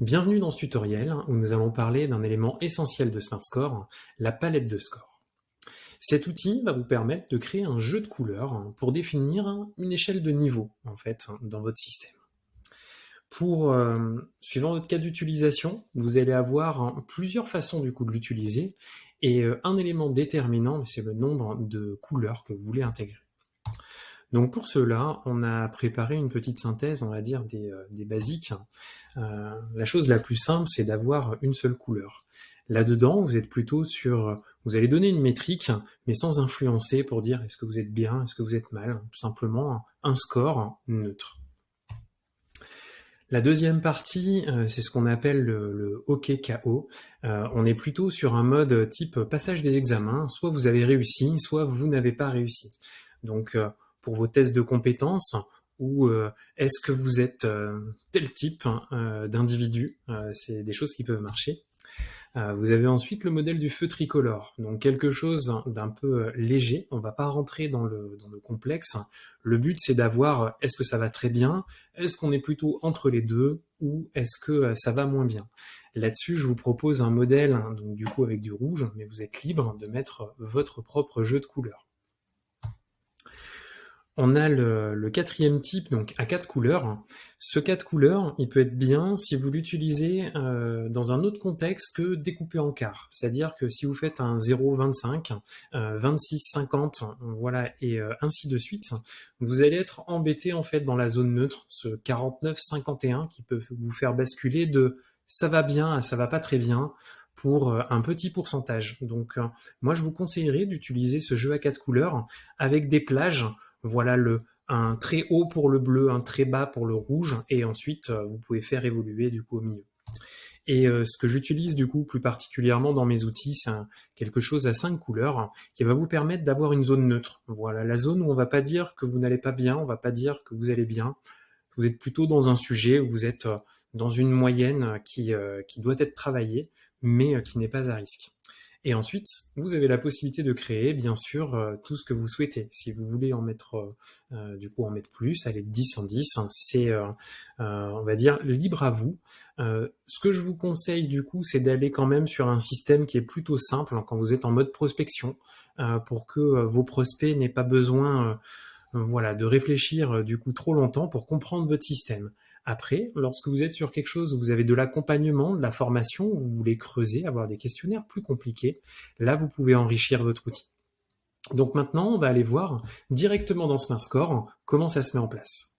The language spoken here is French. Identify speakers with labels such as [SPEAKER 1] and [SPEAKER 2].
[SPEAKER 1] Bienvenue dans ce tutoriel où nous allons parler d'un élément essentiel de SmartScore, la palette de score. Cet outil va vous permettre de créer un jeu de couleurs pour définir une échelle de niveau en fait dans votre système. Suivant votre cas d'utilisation, vous allez avoir plusieurs façons du coup de l'utiliser et un élément déterminant, c'est le nombre de couleurs que vous voulez intégrer. Donc pour cela, on a préparé une petite synthèse, on va dire, des basiques. La chose la plus simple, c'est d'avoir une seule couleur. Là-dedans, vous êtes plutôt sur... Vous allez donner une métrique, mais sans influencer pour dire est-ce que vous êtes bien, est-ce que vous êtes mal. Tout simplement un score neutre. La deuxième partie, c'est ce qu'on appelle le hockey KO. On est plutôt sur un mode type passage des examens. Soit vous avez réussi, soit vous n'avez pas réussi. Donc, pour vos tests de compétences, ou est-ce que vous êtes tel type d'individu, c'est des choses qui peuvent marcher. Vous avez ensuite le modèle du feu tricolore, donc quelque chose d'un peu léger. On ne va pas rentrer dans le complexe. Le but, c'est d'avoir est-ce que ça va très bien, est-ce qu'on est plutôt entre les deux, ou est-ce que ça va moins bien. Là-dessus, je vous propose un modèle, donc du coup avec du rouge, mais vous êtes libre de mettre votre propre jeu de couleurs. On a le quatrième type, donc à 4 couleurs. Ce 4 couleurs, il peut être bien si vous l'utilisez dans un autre contexte que découpé en quarts. C'est-à-dire que si vous faites un 0,25, 26,50, voilà, et ainsi de suite, vous allez être embêté en fait dans la zone neutre, ce 49,51 qui peut vous faire basculer de ça va bien à ça va pas très bien pour un petit pourcentage. Donc moi je vous conseillerais d'utiliser ce jeu à 4 couleurs avec des plages. Voilà un très haut pour le bleu, un très bas pour le rouge, et ensuite vous pouvez faire évoluer du coup au milieu. Et ce que j'utilise du coup plus particulièrement dans mes outils, c'est quelque chose à 5 couleurs qui va vous permettre d'avoir une zone neutre. Voilà, la zone où on va pas dire que vous n'allez pas bien, on va pas dire que vous allez bien. Vous êtes plutôt dans un sujet où vous êtes dans une moyenne qui doit être travaillée, mais qui n'est pas à risque. Et ensuite, vous avez la possibilité de créer, bien sûr, tout ce que vous souhaitez. Si vous voulez en mettre, du coup, en mettre plus, aller de 10 en 10, c'est, on va dire, libre à vous. Ce que je vous conseille, du coup, c'est d'aller quand même sur un système qui est plutôt simple quand vous êtes en mode prospection, pour que vos prospects n'aient pas besoin, voilà, de réfléchir, du coup, trop longtemps pour comprendre votre système. Après, lorsque vous êtes sur quelque chose où vous avez de l'accompagnement, de la formation, où vous voulez creuser, avoir des questionnaires plus compliqués, là, vous pouvez enrichir votre outil. Donc maintenant, on va aller voir directement dans SmartScore comment ça se met en place.